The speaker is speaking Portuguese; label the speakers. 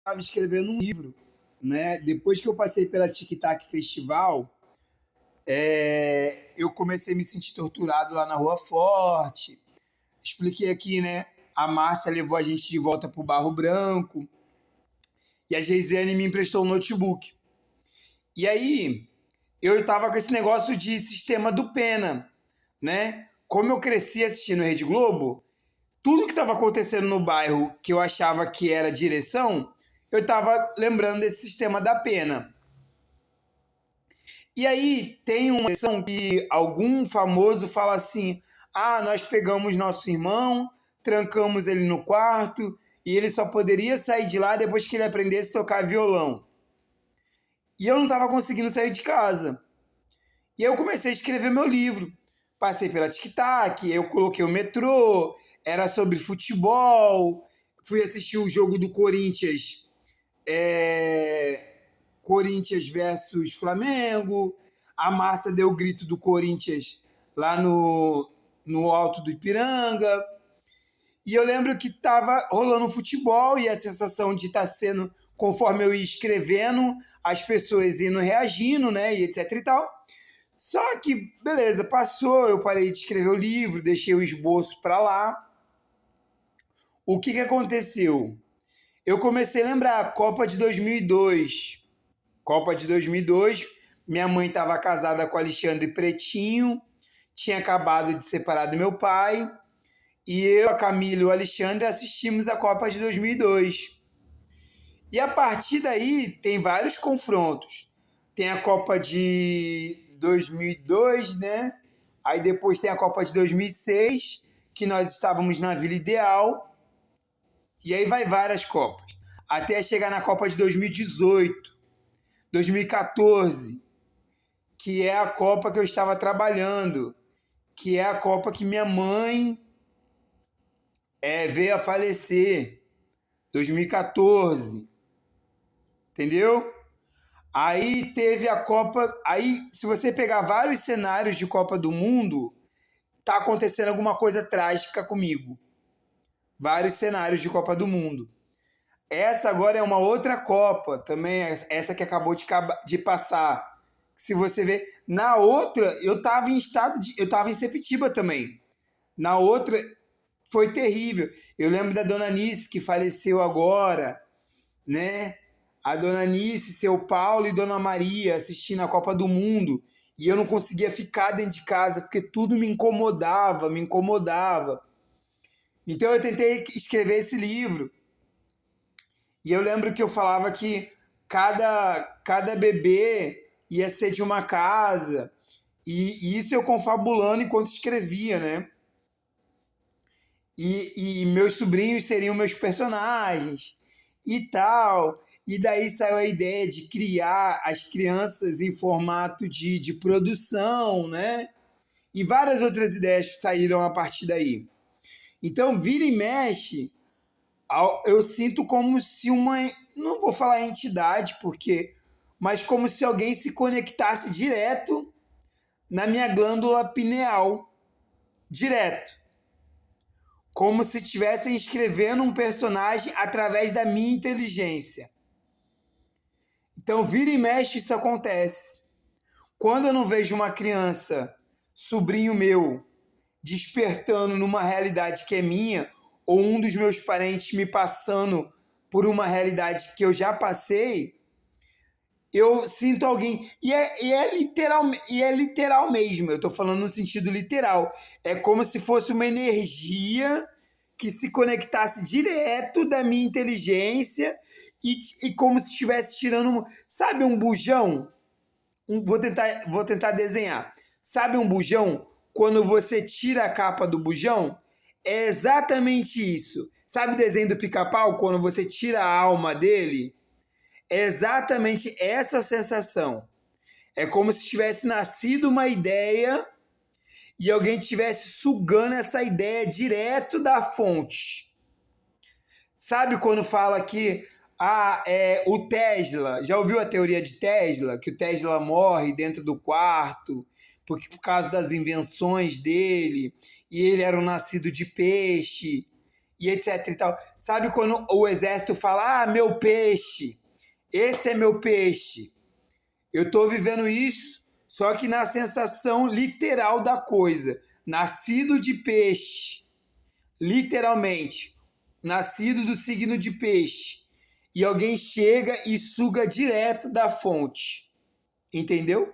Speaker 1: estava escrevendo um livro, né? Depois que eu passei pela Tic Tac Festival, eu comecei a me sentir torturado lá na Rua Forte. Expliquei aqui, né? A Márcia levou a gente de volta pro Barro Branco e a Geisiane me emprestou um notebook. E aí, eu estava com esse negócio de sistema do Pena, né? Como eu cresci assistindo Rede Globo, tudo que estava acontecendo no bairro que eu achava que era direção, eu estava lembrando desse sistema da pena. E aí tem uma questão que algum famoso fala assim: ah, nós pegamos nosso irmão, trancamos ele no quarto e ele só poderia sair de lá depois que ele aprendesse a tocar violão. E eu não estava conseguindo sair de casa. E aí eu comecei a escrever meu livro. Passei pela Tic Tac, eu coloquei o metrô, era sobre futebol, fui assistir o jogo do Corinthians, Corinthians versus Flamengo, a Márcia deu o grito do Corinthians lá no alto do Ipiranga, e eu lembro que estava rolando um futebol e a sensação de estar sendo, conforme eu ia escrevendo, as pessoas indo reagindo, né, e etc e tal. Só que, beleza, passou, eu parei de escrever o livro, deixei o esboço para lá. O que aconteceu? Eu comecei a lembrar, Copa de 2002. Copa de 2002, minha mãe estava casada com Alexandre Pretinho, tinha acabado de separar do meu pai, e eu, a Camila e o Alexandre assistimos a Copa de 2002. E a partir daí tem vários confrontos. Tem a Copa de 2002, né? Aí depois tem a Copa de 2006, que nós estávamos na Vila Ideal. E aí vai várias Copas. Até chegar na Copa de 2018, 2014, que é a Copa que eu estava trabalhando, que é a Copa que minha mãe veio a falecer, 2014, entendeu? Aí teve a Copa. Aí, se você pegar vários cenários de Copa do Mundo, tá acontecendo alguma coisa trágica comigo. Vários cenários de Copa do Mundo. Essa agora é uma outra Copa, também, essa que acabou de passar. Se você ver, na outra, eu tava em eu tava em Sepetiba também. Na outra, foi terrível. Eu lembro da Dona Nice, que faleceu agora, né? A Dona Nice, seu Paulo e Dona Maria assistindo a Copa do Mundo. E eu não conseguia ficar dentro de casa, porque tudo me incomodava, me incomodava. Então eu tentei escrever esse livro. E eu lembro que eu falava que cada bebê ia ser de uma casa. E isso eu confabulando enquanto escrevia, né? E meus sobrinhos seriam meus personagens e tal. E daí saiu a ideia de criar as crianças em formato de produção, né? E várias outras ideias saíram a partir daí. Então, vira e mexe, eu sinto como se uma. Não vou falar entidade, porque. Mas como se alguém se conectasse direto na minha glândula pineal. Direto. Como se estivessem escrevendo um personagem através da minha inteligência. Então, vira e mexe, isso acontece. Quando eu não vejo uma criança, sobrinho meu, despertando numa realidade que é minha, ou um dos meus parentes me passando por uma realidade que eu já passei, eu sinto alguém. E é literal mesmo, eu estou falando no sentido literal. É como se fosse uma energia que se conectasse direto da minha inteligência e como se estivesse tirando. Sabe um bujão? Vou tentar desenhar. Sabe um bujão? Quando você tira a capa do bujão, é exatamente isso. Sabe o desenho do pica-pau? Quando você tira a alma dele? É exatamente essa sensação. É como se tivesse nascido uma ideia e alguém estivesse sugando essa ideia direto da fonte. Sabe quando fala que o Tesla, já ouviu a teoria de Tesla? Que o Tesla morre dentro do quarto por causa das invenções dele, e ele era um nascido de peixe, e etc e tal. Sabe quando o exército fala, meu peixe, esse é meu peixe. Eu estou vivendo isso, só que na sensação literal da coisa. Nascido de peixe, literalmente, nascido do signo de peixe. E alguém chega e suga direto da fonte. Entendeu?